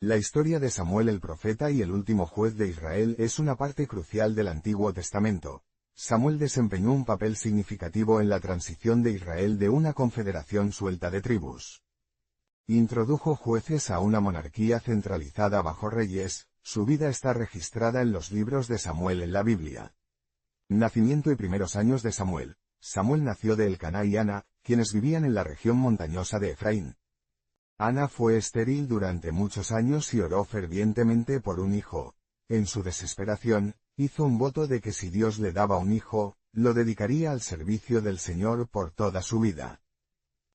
La historia de Samuel el profeta y el último juez de Israel es una parte crucial del Antiguo Testamento. Samuel desempeñó un papel significativo en la transición de Israel de una confederación suelta de tribus. Introdujo jueces a una monarquía centralizada bajo reyes. Su vida está registrada en los libros de Samuel en la Biblia. Nacimiento y primeros años de Samuel. Samuel nació de Elcaná y Ana, quienes vivían en la región montañosa de Efraín. Ana fue estéril durante muchos años y oró fervientemente por un hijo. En su desesperación, hizo un voto de que si Dios le daba un hijo, lo dedicaría al servicio del Señor por toda su vida.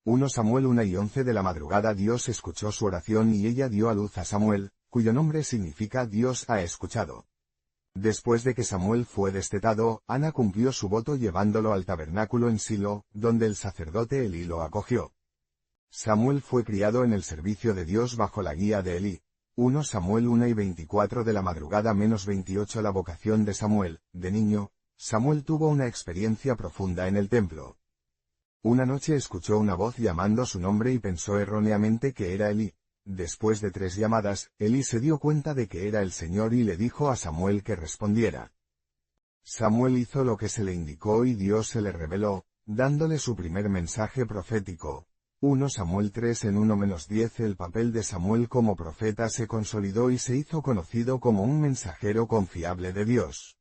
1 Samuel 1:11 de la madrugada Dios escuchó su oración y ella dio a luz a Samuel, cuyo nombre significa Dios ha escuchado. Después de que Samuel fue destetado, Ana cumplió su voto llevándolo al tabernáculo en Silo, donde el sacerdote Elí lo acogió. Samuel fue criado en el servicio de Dios bajo la guía de Elí. 1 Samuel 1:24 de la madrugada -28 La vocación de Samuel. De niño, Samuel tuvo una experiencia profunda en el templo. Una noche escuchó una voz llamando su nombre y pensó erróneamente que era Elí. Después de 3 llamadas, Elí se dio cuenta de que era el Señor y le dijo a Samuel que respondiera. Samuel hizo lo que se le indicó y Dios se le reveló, dándole su primer mensaje profético. 1 Samuel 3 en 1-10 El papel de Samuel como profeta se consolidó y se hizo conocido como un mensajero confiable de Dios.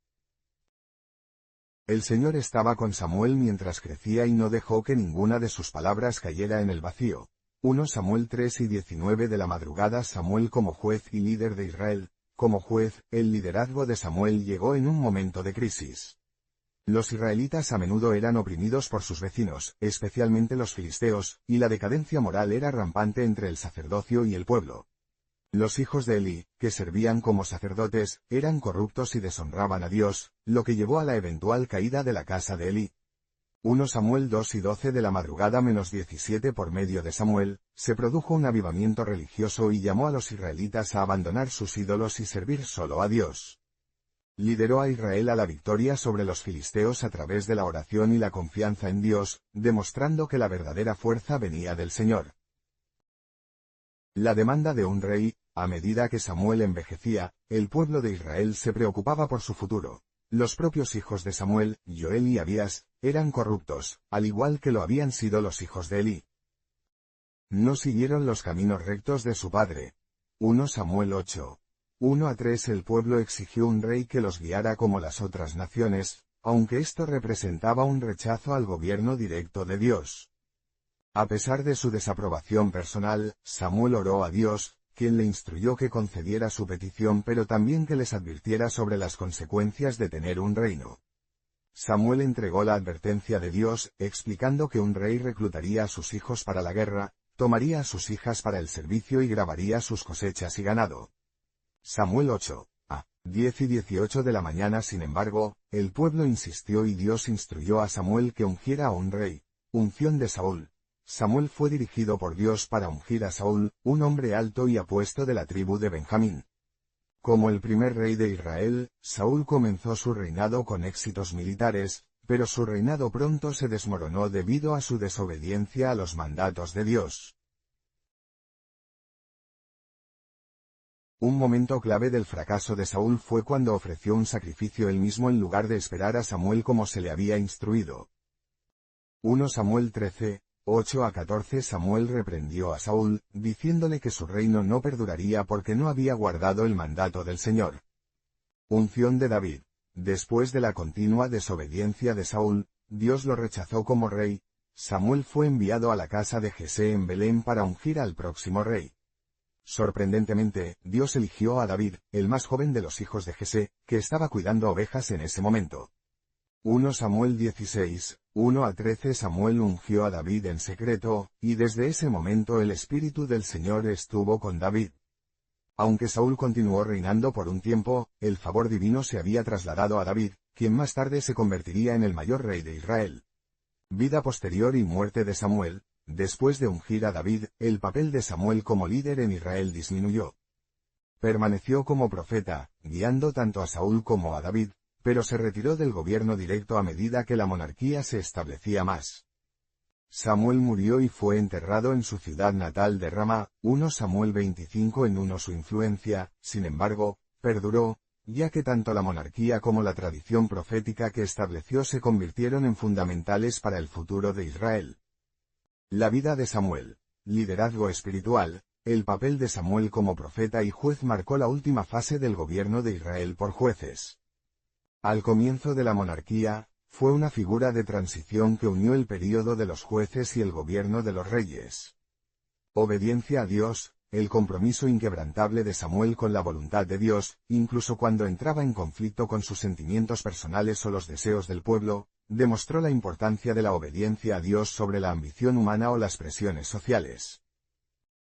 El Señor estaba con Samuel mientras crecía y no dejó que ninguna de sus palabras cayera en el vacío. 1 Samuel 3:19 de la madrugada Samuel como juez y líder de Israel. Como juez, el liderazgo de Samuel llegó en un momento de crisis. Los israelitas a menudo eran oprimidos por sus vecinos, especialmente los filisteos, y la decadencia moral era rampante entre el sacerdocio y el pueblo. Los hijos de Elí, que servían como sacerdotes, eran corruptos y deshonraban a Dios, lo que llevó a la eventual caída de la casa de Elí. 1 Samuel 2:12 de la madrugada -17 Por medio de Samuel, se produjo un avivamiento religioso y llamó a los israelitas a abandonar sus ídolos y servir solo a Dios. Lideró a Israel a la victoria sobre los filisteos a través de la oración y la confianza en Dios, demostrando que la verdadera fuerza venía del Señor. La demanda de un rey. A medida que Samuel envejecía, el pueblo de Israel se preocupaba por su futuro. Los propios hijos de Samuel, Joel y Abías, eran corruptos, al igual que lo habían sido los hijos de Elí. No siguieron los caminos rectos de su padre. 1 Samuel 8. 1-3 El pueblo exigió un rey que los guiara como las otras naciones, aunque esto representaba un rechazo al gobierno directo de Dios. A pesar de su desaprobación personal, Samuel oró a Dios, quien le instruyó que concediera su petición pero también que les advirtiera sobre las consecuencias de tener un reino. Samuel entregó la advertencia de Dios, explicando que un rey reclutaría a sus hijos para la guerra, tomaría a sus hijas para el servicio y grabaría sus cosechas y ganado. Samuel 8. 10 y 18 de la mañana. Sin embargo, el pueblo insistió y Dios instruyó a Samuel que ungiera a un rey. Unción de Saúl. Samuel fue dirigido por Dios para ungir a Saúl, un hombre alto y apuesto de la tribu de Benjamín. Como el primer rey de Israel, Saúl comenzó su reinado con éxitos militares, pero su reinado pronto se desmoronó debido a su desobediencia a los mandatos de Dios. Un momento clave del fracaso de Saúl fue cuando ofreció un sacrificio él mismo en lugar de esperar a Samuel como se le había instruido. 1 Samuel 13. 8-14 Samuel reprendió a Saúl, diciéndole que su reino no perduraría porque no había guardado el mandato del Señor. Unción de David. Después de la continua desobediencia de Saúl, Dios lo rechazó como rey. Samuel fue enviado a la casa de Jesé en Belén para ungir al próximo rey. Sorprendentemente, Dios eligió a David, el más joven de los hijos de Jesé, que estaba cuidando ovejas en ese momento. 1 Samuel 16, 1-13 Samuel ungió a David en secreto, y desde ese momento el Espíritu del Señor estuvo con David. Aunque Saúl continuó reinando por un tiempo, el favor divino se había trasladado a David, quien más tarde se convertiría en el mayor rey de Israel. Vida posterior y muerte de Samuel. Después de ungir a David, el papel de Samuel como líder en Israel disminuyó. Permaneció como profeta, guiando tanto a Saúl como a David, pero se retiró del gobierno directo a medida que la monarquía se establecía más. Samuel murió y fue enterrado en su ciudad natal de Ramá, 1 Samuel 25 en 1. Su influencia, sin embargo, perduró, ya que tanto la monarquía como la tradición profética que estableció se convirtieron en fundamentales para el futuro de Israel. La vida de Samuel. Liderazgo espiritual. El papel de Samuel como profeta y juez marcó la última fase del gobierno de Israel por jueces. Al comienzo de la monarquía, fue una figura de transición que unió el período de los jueces y el gobierno de los reyes. Obediencia a Dios. El compromiso inquebrantable de Samuel con la voluntad de Dios, incluso cuando entraba en conflicto con sus sentimientos personales o los deseos del pueblo, demostró la importancia de la obediencia a Dios sobre la ambición humana o las presiones sociales.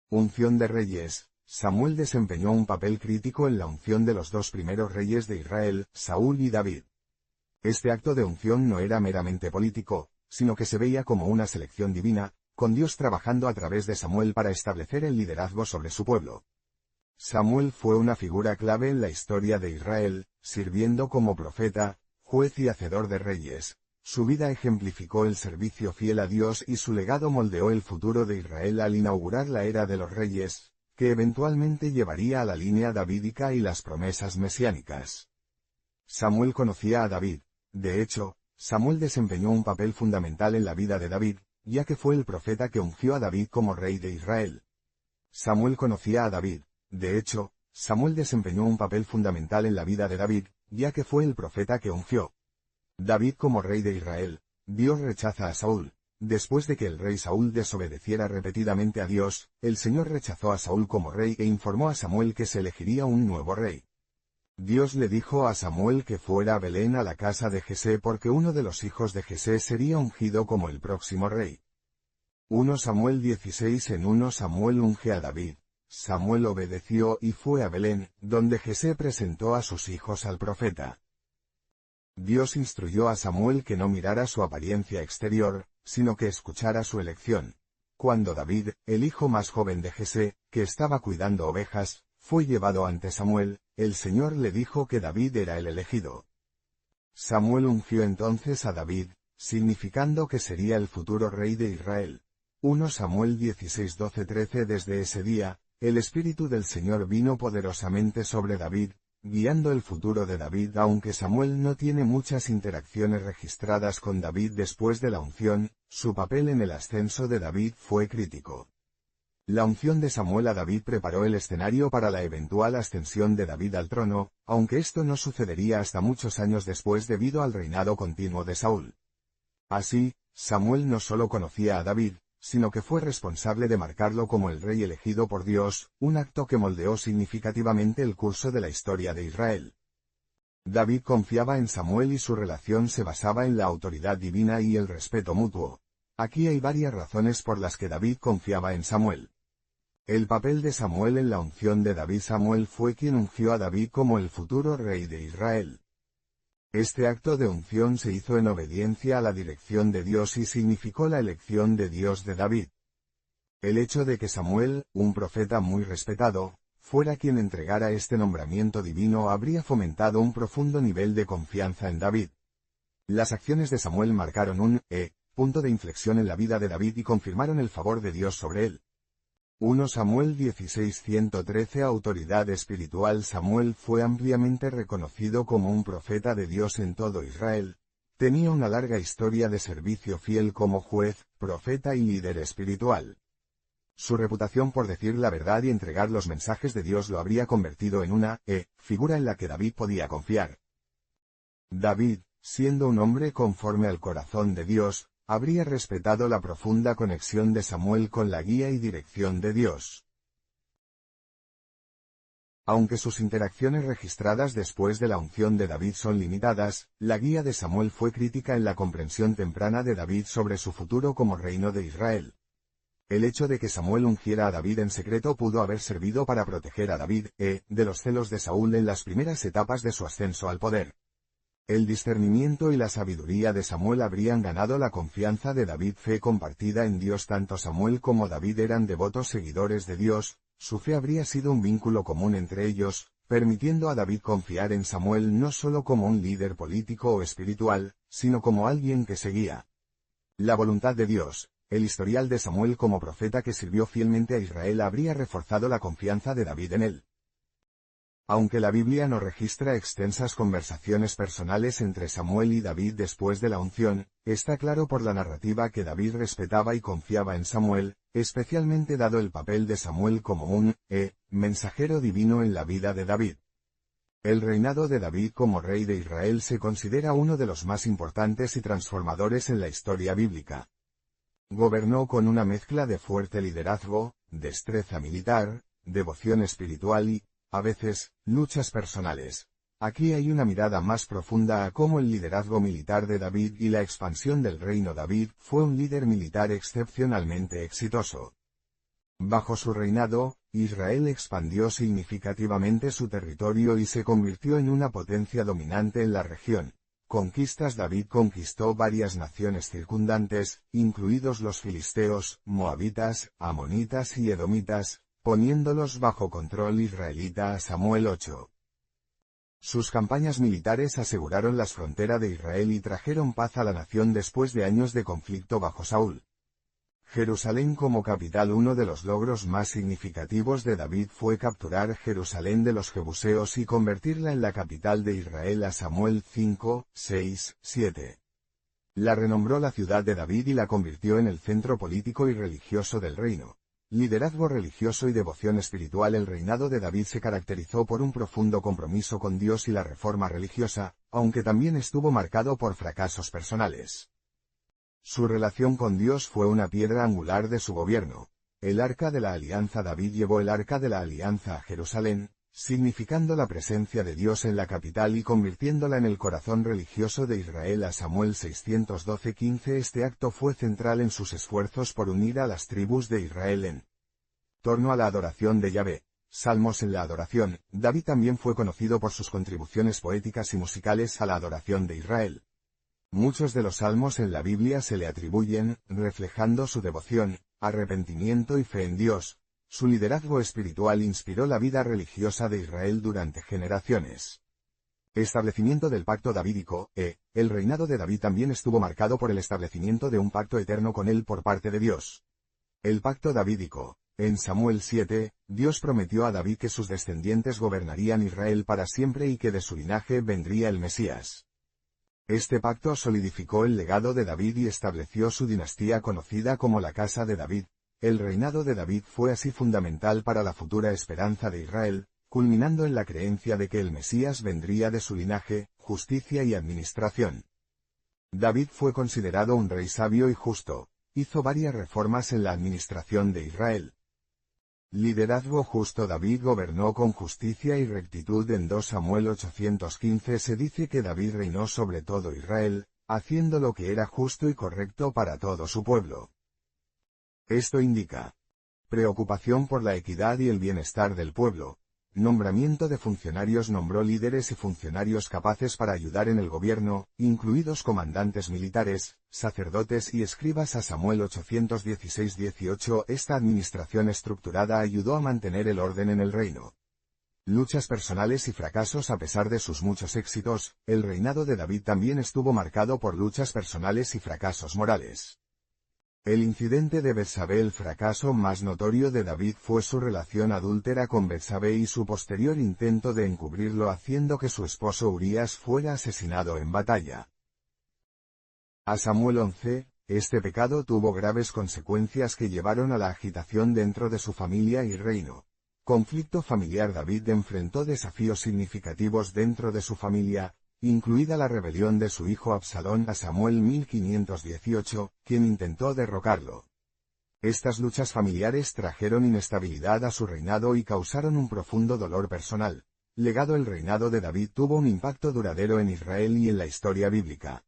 Unción de reyes. Samuel desempeñó un papel crítico en la unción de los dos primeros reyes de Israel, Saúl y David. Este acto de unción no era meramente político, sino que se veía como una selección divina, con Dios trabajando a través de Samuel para establecer el liderazgo sobre su pueblo. Samuel fue una figura clave en la historia de Israel, sirviendo como profeta, juez y hacedor de reyes. Su vida ejemplificó el servicio fiel a Dios y su legado moldeó el futuro de Israel al inaugurar la era de los reyes, que eventualmente llevaría a la línea davídica y las promesas mesiánicas. Samuel conocía a David. De hecho, Samuel desempeñó un papel fundamental en la vida de David, ya que fue el profeta que ungió a David como rey de Israel. Samuel conocía a David. De hecho, Samuel desempeñó un papel fundamental en la vida de David, ya que fue el profeta que ungió David como rey de Israel. Dios rechaza a Saúl. Después de que el rey Saúl desobedeciera repetidamente a Dios, el Señor rechazó a Saúl como rey e informó a Samuel que se elegiría un nuevo rey. Dios le dijo a Samuel que fuera a Belén a la casa de Jesé porque uno de los hijos de Jesé sería ungido como el próximo rey. 1 Samuel 16 En 1 Samuel unge a David. Samuel obedeció y fue a Belén, donde Jesé presentó a sus hijos al profeta. Dios instruyó a Samuel que no mirara su apariencia exterior, sino que escuchara su elección. Cuando David, el hijo más joven de Jesé, que estaba cuidando ovejas, fue llevado ante Samuel, el Señor le dijo que David era el elegido. Samuel ungió entonces a David, significando que sería el futuro rey de Israel. 1 Samuel 16-12-13 Desde ese día, el Espíritu del Señor vino poderosamente sobre David, guiando el futuro de David. Aunque Samuel no tiene muchas interacciones registradas con David después de la unción, su papel en el ascenso de David fue crítico. La unción de Samuel a David preparó el escenario para la eventual ascensión de David al trono, aunque esto no sucedería hasta muchos años después debido al reinado continuo de Saúl. Así, Samuel no solo conocía a David, sino que fue responsable de marcarlo como el rey elegido por Dios, un acto que moldeó significativamente el curso de la historia de Israel. David confiaba en Samuel y su relación se basaba en la autoridad divina y el respeto mutuo. Aquí hay varias razones por las que David confiaba en Samuel. El papel de Samuel en la unción de David. Samuel fue quien ungió a David como el futuro rey de Israel. Este acto de unción se hizo en obediencia a la dirección de Dios y significó la elección de Dios de David. El hecho de que Samuel, un profeta muy respetado, fuera quien entregara este nombramiento divino habría fomentado un profundo nivel de confianza en David. Las acciones de Samuel marcaron un punto de inflexión en la vida de David y confirmaron el favor de Dios sobre él. 1 Samuel 16-113 Autoridad espiritual. Samuel fue ampliamente reconocido como un profeta de Dios en todo Israel. Tenía una larga historia de servicio fiel como juez, profeta y líder espiritual. Su reputación por decir la verdad y entregar los mensajes de Dios lo habría convertido en una figura en la que David podía confiar. David, siendo un hombre conforme al corazón de Dios, habría respetado la profunda conexión de Samuel con la guía y dirección de Dios. Aunque sus interacciones registradas después de la unción de David son limitadas, la guía de Samuel fue crítica en la comprensión temprana de David sobre su futuro como reino de Israel. El hecho de que Samuel ungiera a David en secreto pudo haber servido para proteger a David, de los celos de Saúl en las primeras etapas de su ascenso al poder. El discernimiento y la sabiduría de Samuel habrían ganado la confianza de David. Fe compartida en Dios. Tanto Samuel como David eran devotos seguidores de Dios, su fe habría sido un vínculo común entre ellos, permitiendo a David confiar en Samuel no solo como un líder político o espiritual, sino como alguien que seguía la voluntad de Dios. El historial de Samuel como profeta que sirvió fielmente a Israel habría reforzado la confianza de David en él. Aunque la Biblia no registra extensas conversaciones personales entre Samuel y David después de la unción, está claro por la narrativa que David respetaba y confiaba en Samuel, especialmente dado el papel de Samuel como un mensajero divino en la vida de David. El reinado de David como rey de Israel se considera uno de los más importantes y transformadores en la historia bíblica. Gobernó con una mezcla de fuerte liderazgo, destreza militar, devoción espiritual y, a veces, luchas personales. Aquí hay una mirada más profunda a cómo el liderazgo militar de David y la expansión del reino. David fue un líder militar excepcionalmente exitoso. Bajo su reinado, Israel expandió significativamente su territorio y se convirtió en una potencia dominante en la región. Conquistas. David conquistó varias naciones circundantes, incluidos los filisteos, moabitas, amonitas y edomitas, poniéndolos bajo control israelita. A Samuel 8. Sus campañas militares aseguraron las fronteras de Israel y trajeron paz a la nación después de años de conflicto bajo Saúl. Jerusalén como capital. Uno de los logros más significativos de David fue capturar Jerusalén de los jebuseos y convertirla en la capital de Israel. A Samuel 5, 6, 7. La renombró la ciudad de David y la convirtió en el centro político y religioso del reino. Liderazgo religioso y devoción espiritual. El reinado de David se caracterizó por un profundo compromiso con Dios y la reforma religiosa, aunque también estuvo marcado por fracasos personales. Su relación con Dios fue una piedra angular de su gobierno. El Arca de la Alianza. David llevó el Arca de la Alianza a Jerusalén, significando la presencia de Dios en la capital y convirtiéndola en el corazón religioso de Israel. A Samuel 612-15. Este acto fue central en sus esfuerzos por unir a las tribus de Israel en torno a la adoración de Yahvé. Salmos en la adoración. David también fue conocido por sus contribuciones poéticas y musicales a la adoración de Israel. Muchos de los salmos en la Biblia se le atribuyen, reflejando su devoción, arrepentimiento y fe en Dios. Su liderazgo espiritual inspiró la vida religiosa de Israel durante generaciones. Establecimiento del pacto davídico. El reinado de David también estuvo marcado por el establecimiento de un pacto eterno con él por parte de Dios. El pacto davídico. En Samuel 7, Dios prometió a David que sus descendientes gobernarían Israel para siempre y que de su linaje vendría el Mesías. Este pacto solidificó el legado de David y estableció su dinastía conocida como la Casa de David. El reinado de David fue así fundamental para la futura esperanza de Israel, culminando en la creencia de que el Mesías vendría de su linaje, justicia y administración. David fue considerado un rey sabio y justo. Hizo varias reformas en la administración de Israel. Liderazgo justo. David gobernó con justicia y rectitud. En 2 Samuel 815 se dice que David reinó sobre todo Israel, haciendo lo que era justo y correcto para todo su pueblo. Esto indica preocupación por la equidad y el bienestar del pueblo. Nombramiento de funcionarios. Nombró líderes y funcionarios capaces para ayudar en el gobierno, incluidos comandantes militares, sacerdotes y escribas. A Samuel 816-18. Esta administración estructurada ayudó a mantener el orden en el reino. Luchas personales y fracasos. A pesar de sus muchos éxitos, el reinado de David también estuvo marcado por luchas personales y fracasos morales. El incidente de Betsabé. El fracaso más notorio de David fue su relación adúltera con Betsabé y su posterior intento de encubrirlo haciendo que su esposo Urías fuera asesinado en batalla. A Samuel 11, este pecado tuvo graves consecuencias que llevaron a la agitación dentro de su familia y reino. Conflicto familiar. David enfrentó desafíos significativos dentro de su familia, incluida la rebelión de su hijo Absalón. A Samuel 1518, quien intentó derrocarlo. Estas luchas familiares trajeron inestabilidad a su reinado y causaron un profundo dolor personal. Legado. El reinado de David tuvo un impacto duradero en Israel y en la historia bíblica.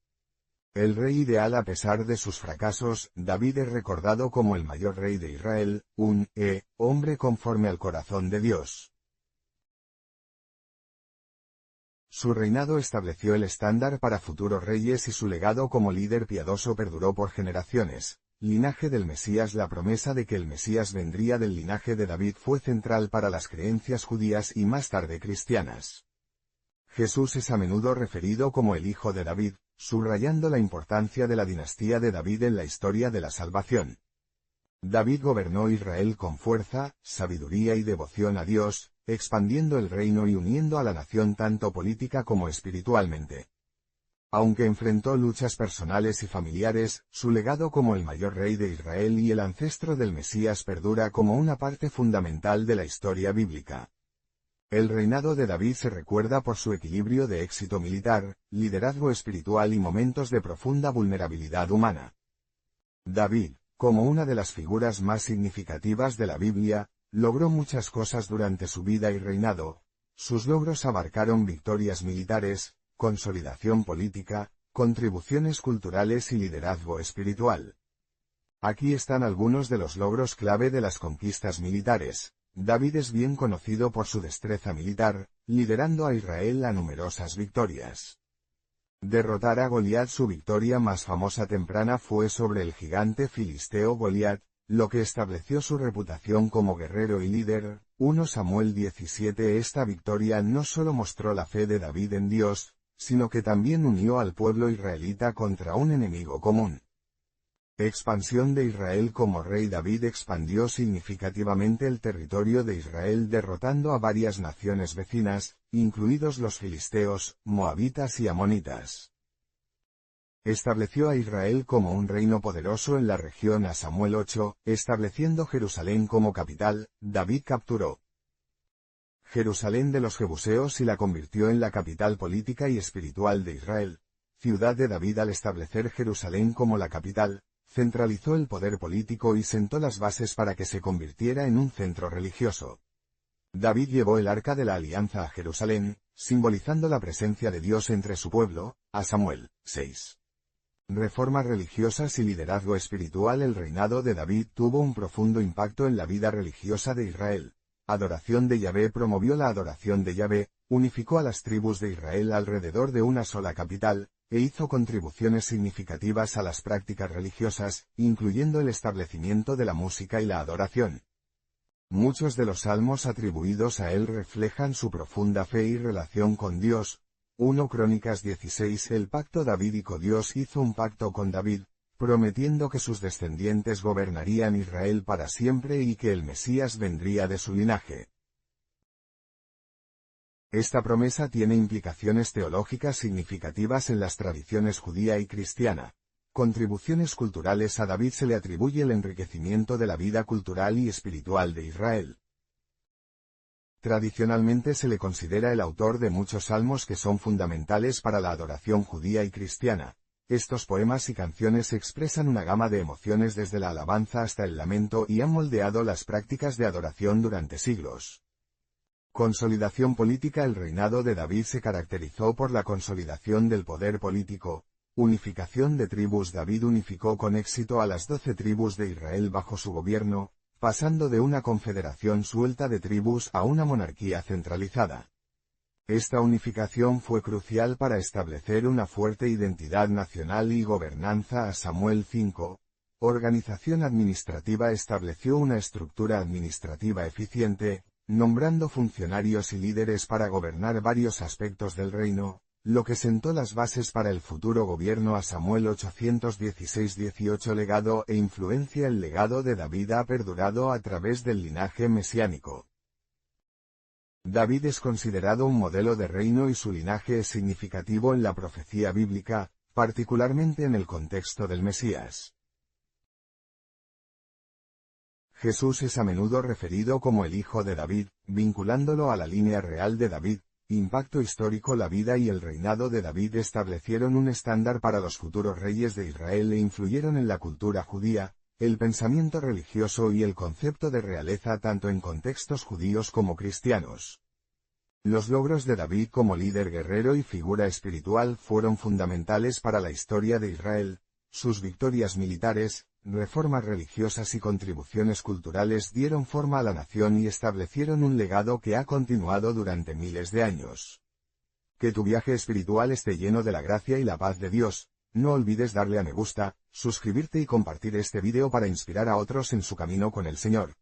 El rey ideal. A pesar de sus fracasos, David es recordado como el mayor rey de Israel, un hombre conforme al corazón de Dios. Su reinado estableció el estándar para futuros reyes y su legado como líder piadoso perduró por generaciones. Linaje del Mesías. La promesa de que el Mesías vendría del linaje de David fue central para las creencias judías y más tarde cristianas. Jesús es a menudo referido como el Hijo de David. subrayando la importancia de la dinastía de David en la historia de la salvación. David gobernó Israel con fuerza, sabiduría y devoción a Dios, expandiendo el reino y uniendo a la nación tanto política como espiritualmente. Aunque enfrentó luchas personales y familiares, su legado como el mayor rey de Israel y el ancestro del Mesías perdura como una parte fundamental de la historia bíblica. El reinado de David se recuerda por su equilibrio de éxito militar, liderazgo espiritual y momentos de profunda vulnerabilidad humana. David, como una de las figuras más significativas de la Biblia, logró muchas cosas durante su vida y reinado. Sus logros abarcaron victorias militares, consolidación política, contribuciones culturales y liderazgo espiritual. Aquí están algunos de los logros clave de las conquistas militares. David es bien conocido por su destreza militar, liderando a Israel a numerosas victorias. Derrotar a Goliat. Su victoria más famosa temprana fue sobre el gigante filisteo Goliat, lo que estableció su reputación como guerrero y líder. 1 Samuel 17. Esta victoria no solo mostró la fe de David en Dios, sino que también unió al pueblo israelita contra un enemigo común. Expansión de Israel. Como rey, David expandió significativamente el territorio de Israel derrotando a varias naciones vecinas, incluidos los filisteos, moabitas y amonitas. Estableció a Israel como un reino poderoso en la región. A Samuel 8, estableciendo Jerusalén como capital. David capturó Jerusalén de los jebuseos y la convirtió en la capital política y espiritual de Israel. Ciudad de David. Al establecer Jerusalén como la capital, centralizó el poder político y sentó las bases para que se convirtiera en un centro religioso. David llevó el Arca de la Alianza a Jerusalén, simbolizando la presencia de Dios entre su pueblo. A Samuel 6. Reformas religiosas y liderazgo espiritual. El reinado de David tuvo un profundo impacto en la vida religiosa de Israel. Adoración de Yahvé. Promovió la adoración de Yahvé, unificó a las tribus de Israel alrededor de una sola capital, e hizo contribuciones significativas a las prácticas religiosas, incluyendo el establecimiento de la música y la adoración. Muchos de los salmos atribuidos a él reflejan su profunda fe y relación con Dios. 1 Crónicas 16. El pacto davídico. Dios hizo un pacto con David, prometiendo que sus descendientes gobernarían Israel para siempre y que el Mesías vendría de su linaje. Esta promesa tiene implicaciones teológicas significativas en las tradiciones judía y cristiana. Contribuciones culturales. A David se le atribuye el enriquecimiento de la vida cultural y espiritual de Israel. Tradicionalmente se le considera el autor de muchos salmos que son fundamentales para la adoración judía y cristiana. Estos poemas y canciones expresan una gama de emociones desde la alabanza hasta el lamento y han moldeado las prácticas de adoración durante siglos. Consolidación política. El reinado de David se caracterizó por la consolidación del poder político. Unificación de tribus. David unificó con éxito a las 12 tribus de Israel bajo su gobierno, pasando de una confederación suelta de tribus a una monarquía centralizada. Esta unificación fue crucial para establecer una fuerte identidad nacional y gobernanza. A Samuel 5. Organización administrativa. Estableció una estructura administrativa eficiente, nombrando funcionarios y líderes para gobernar varios aspectos del reino, lo que sentó las bases para el futuro gobierno. A Samuel 816-18. Legado e influencia. El legado de David ha perdurado a través del linaje mesiánico. David es considerado un modelo de reino y su linaje es significativo en la profecía bíblica, particularmente en el contexto del Mesías. Jesús es a menudo referido como el Hijo de David, vinculándolo a la línea real de David. Impacto histórico. La vida y el reinado de David establecieron un estándar para los futuros reyes de Israel e influyeron en la cultura judía, el pensamiento religioso y el concepto de realeza tanto en contextos judíos como cristianos. Los logros de David como líder guerrero y figura espiritual fueron fundamentales para la historia de Israel. Sus victorias militares, reformas religiosas y contribuciones culturales dieron forma a la nación y establecieron un legado que ha continuado durante miles de años. Que tu viaje espiritual esté lleno de la gracia y la paz de Dios. No olvides darle a me gusta, suscribirte y compartir este video para inspirar a otros en su camino con el Señor.